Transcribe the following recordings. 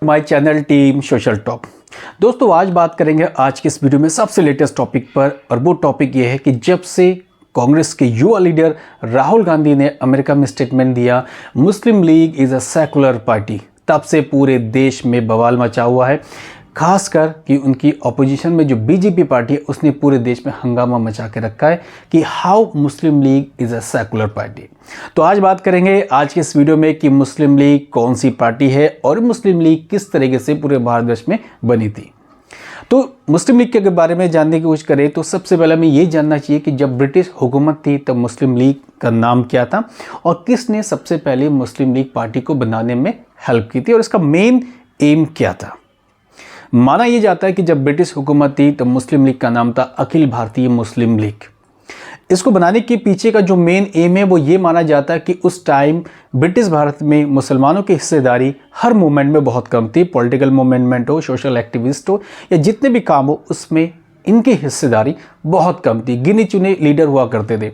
My channel team social top. दोस्तों आज बात करेंगे आज के इस वीडियो में सबसे लेटेस्ट टॉपिक पर, और वो टॉपिक ये है कि जब से कांग्रेस के युवा लीडर राहुल गांधी ने अमेरिका में स्टेटमेंट दिया Muslim League is a secular party, तब से पूरे देश में बवाल मचा हुआ है। खासकर कि उनकी ऑपोजिशन में जो बीजेपी पार्टी है उसने पूरे देश में हंगामा मचा के रखा है कि how Muslim League is a secular party. तो आज बात करेंगे आज के इस वीडियो में कि मुस्लिम लीग कौन सी पार्टी है और मुस्लिम लीग किस तरीके से पूरे भारतवर्ष में बनी थी। तो मुस्लिम लीग के बारे में जानने की कोशिश करें तो सबसे पहले हमें ये जानना चाहिए कि जब ब्रिटिश हुकूमत थी तब मुस्लिम लीग का नाम क्या था और किसने सबसे पहले मुस्लिम लीग पार्टी को बनाने में हेल्प की थी और इसका मेन एम क्या था। माना यह जाता है कि जब ब्रिटिश हुकूमत थी तब मुस्लिम लीग का नाम था अखिल भारतीय मुस्लिम लीग। इसको बनाने के पीछे का जो मेन एम है वो ये माना जाता है कि उस टाइम ब्रिटिश भारत में मुसलमानों की हिस्सेदारी हर मूवमेंट में बहुत कम थी। पॉलिटिकल मूवमेंट हो, सोशल एक्टिविस्ट हो या जितने भी काम हो, उसमें इनकी हिस्सेदारी बहुत कम थी। गिने चुने लीडर हुआ करते थे।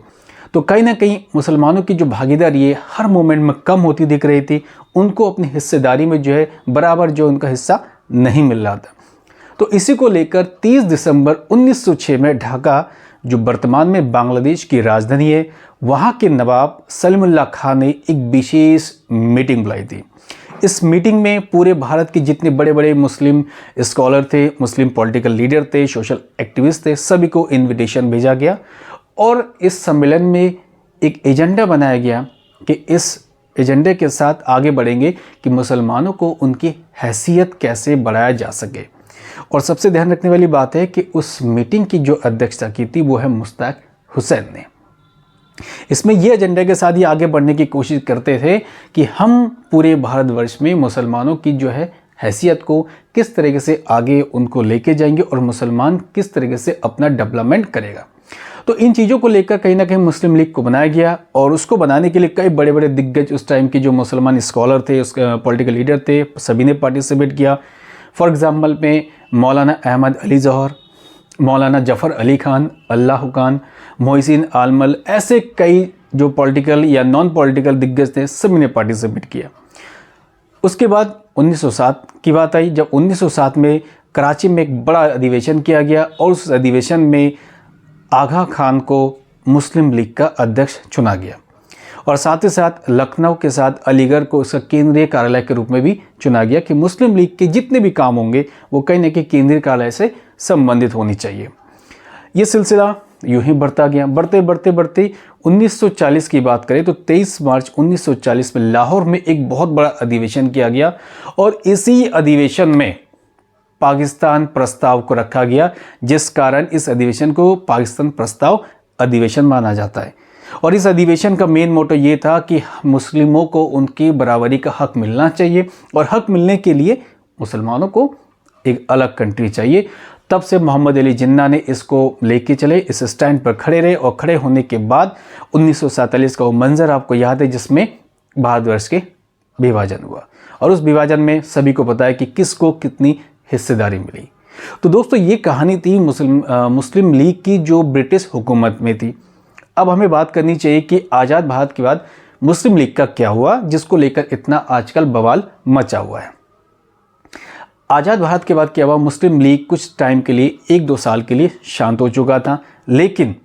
तो कहीं ना कहीं मुसलमानों की जो भागीदारी है हर मूवमेंट में कम होती दिख रही थी। उनको अपनी हिस्सेदारी में जो है बराबर जो उनका हिस्सा नहीं मिल रहा था। तो इसी को लेकर 30 दिसंबर 1906 में ढाका, जो वर्तमान में बांग्लादेश की राजधानी है, वहाँ के नवाब सलीमुल्लाह खान ने एक विशेष मीटिंग बुलाई थी। इस मीटिंग में पूरे भारत के जितने बड़े बड़े मुस्लिम स्कॉलर थे, मुस्लिम पॉलिटिकल लीडर थे, सोशल एक्टिविस्ट थे, सभी को इन्विटेशन भेजा गया और इस सम्मेलन में एक एजेंडा बनाया गया कि इस एजेंडे के साथ आगे बढ़ेंगे कि मुसलमानों को उनकी हैसियत कैसे बढ़ाया जा सके। और सबसे ध्यान रखने वाली बात है कि उस मीटिंग की जो अध्यक्षता की थी वो है मुश्ताक हुसैन ने। इसमें यह एजेंडे के साथ ही आगे बढ़ने की कोशिश करते थे कि हम पूरे भारतवर्ष में मुसलमानों की जो है हैसियत को किस तरीके से आगे उनको लेके जाएंगे और मुसलमान किस तरीके से अपना डेवलपमेंट करेगा। तो इन चीज़ों को लेकर कहीं ना कहीं मुस्लिम लीग को बनाया गया और उसको बनाने के लिए कई बड़े बड़े दिग्गज उस टाइम के जो मुसलमान स्कॉलर थे, उसके पॉलिटिकल लीडर थे, सभी ने पार्टिसिपेट किया। फॉर एग्जांपल में मौलाना अहमद अली जौहर, मौलाना जफ़र अली खान, अल्लाह खान, मोहसिन आलमल, ऐसे कई जो पॉलिटिकल या नॉन पॉलिटिकल दिग्गज थे, सभी ने पार्टिसिपेट किया। उसके बाद 1907 की बात आई, जब 1907 में कराची में एक बड़ा अधिवेशन किया गया और उस अधिवेशन में आगा खान को मुस्लिम लीग का अध्यक्ष चुना गया और साथ ही साथ लखनऊ के साथ अलीगढ़ को उसका केंद्रीय कार्यालय के रूप में भी चुना गया कि मुस्लिम लीग के जितने भी काम होंगे वो कहीं ना कहीं केंद्रीय कार्यालय से संबंधित होनी चाहिए। ये सिलसिला यूं ही बढ़ता गया। बढ़ते बढ़ते बढ़ते 1940 की बात करें तो 23 मार्च 1940 में लाहौर में एक बहुत बड़ा अधिवेशन किया गया और इसी अधिवेशन में पाकिस्तान प्रस्ताव को रखा गया, जिस कारण इस अधिवेशन को पाकिस्तान प्रस्ताव अधिवेशन माना जाता है। और इस अधिवेशन का मेन मोटो ये था कि मुस्लिमों को उनकी बराबरी का हक मिलना चाहिए और हक मिलने के लिए मुसलमानों को एक अलग कंट्री चाहिए। तब से मोहम्मद अली जिन्ना ने इसको लेके चले, इस स्टैंड पर खड़े रहे और खड़े होने के बाद 1947 का वो मंजर आपको याद है जिसमें भारतवर्ष के विभाजन हुआ और उस विभाजन में सभी को पता है कि किसको कितनी हिस्सेदारी मिली। तो दोस्तों ये कहानी थी मुस्लिम लीग की जो ब्रिटिश हुकूमत में थी। अब हमें बात करनी चाहिए कि आज़ाद भारत के बाद मुस्लिम लीग का क्या हुआ, जिसको लेकर इतना आजकल बवाल मचा हुआ है। आज़ाद भारत के बाद क्या हुआ, मुस्लिम लीग कुछ टाइम के लिए 1-2 साल के लिए शांत हो चुका था, लेकिन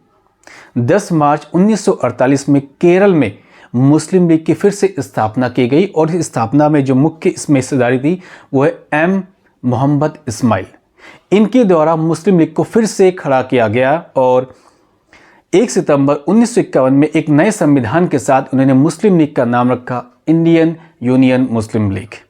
10 मार्च 1948 में केरल में मुस्लिम लीग की फिर से स्थापना की गई और इस स्थापना में जो मुख्य इसमें हिस्सेदारी थी वो है एम मोहम्मद इस्माइल। इनके द्वारा मुस्लिम लीग को फिर से खड़ा किया गया और 1 सितंबर 1951 में एक नए संविधान के साथ उन्होंने मुस्लिम लीग का नाम रखा इंडियन यूनियन मुस्लिम लीग।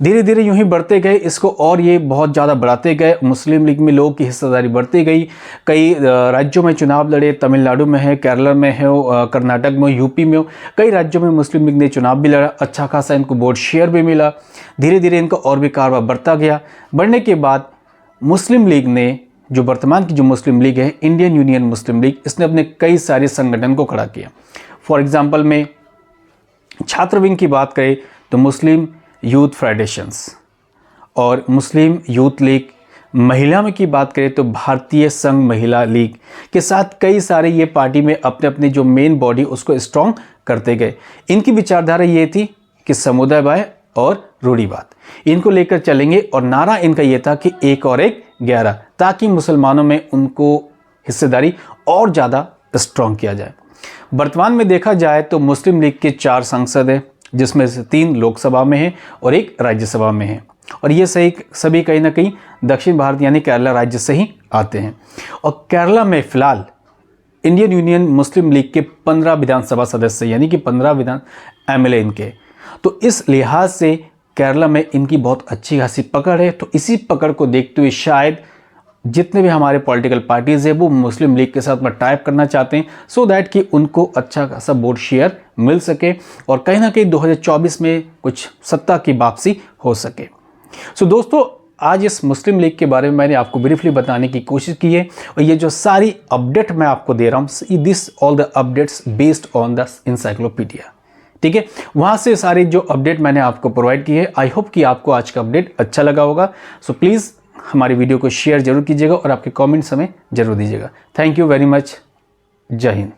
धीरे धीरे यूं ही बढ़ते गए इसको और ये बहुत ज़्यादा बढ़ाते गए। मुस्लिम लीग में लोगों की हिस्सेदारी बढ़ती गई। कई राज्यों में चुनाव लड़े, तमिलनाडु में है, केरला में है, कर्नाटक में, यूपी में हो, कई राज्यों में मुस्लिम लीग ने चुनाव भी लड़ा। अच्छा खासा इनको वोट शेयर भी मिला। धीरे धीरे इनका और भी कारोबार बढ़ता गया। बढ़ने के बाद मुस्लिम लीग ने, जो वर्तमान की जो मुस्लिम लीग है इंडियन यूनियन मुस्लिम लीग, इसने अपने कई सारे संगठन को खड़ा किया। फॉर एग्जाम्पल में छात्र विंग की बात करें तो मुस्लिम यूथ फेडरेशंस और मुस्लिम यूथ लीग। महिला में की बात करें तो भारतीय संघ महिला लीग के साथ कई सारे ये पार्टी में अपने अपने जो मेन बॉडी उसको स्ट्रॉन्ग करते गए। इनकी विचारधारा ये थी कि समुदाय और रूढ़िवाद, इनको लेकर चलेंगे। और नारा इनका ये था कि 1 और 1 11, ताकि मुसलमानों में उनको हिस्सेदारी और ज़्यादा स्ट्रॉन्ग किया जाए। वर्तमान में देखा जाए तो मुस्लिम लीग के 4 सांसद हैं, जिसमें से 3 लोकसभा में हैं और 1 राज्यसभा में है। और ये सभी कहीं ना कहीं दक्षिण भारत यानी केरला राज्य से ही आते हैं। और केरला में फिलहाल इंडियन यूनियन मुस्लिम लीग के 15 विधानसभा सदस्य यानी कि 15 विधान MLA इनके। तो इस लिहाज से केरला में इनकी बहुत अच्छी खासी पकड़ है। तो इसी पकड़ को देखते हुए शायद जितने भी हमारे पॉलिटिकल पार्टीज़ है वो मुस्लिम लीग के साथ में टाइप करना चाहते हैं, सो दैट कि उनको अच्छा खासा वोट शेयर मिल सके और कहीं ना कहीं 2024 में कुछ सत्ता की वापसी हो सके। सो दोस्तों, आज इस मुस्लिम लीग के बारे में मैंने आपको ब्रीफली बताने की कोशिश की है। और ये जो सारी अपडेट मैं आपको दे रहा हूँ, this all the updates based on the encyclopedia, ठीक है। वहाँ से सारी जो अपडेट मैंने आपको प्रोवाइड की है। आई होप कि आपको आज का अपडेट अच्छा लगा होगा। सो प्लीज़ हमारी वीडियो को शेयर जरूर कीजिएगा और आपके कमेंट्स हमें जरूर दीजिएगा। Thank you very much. जय हिंद।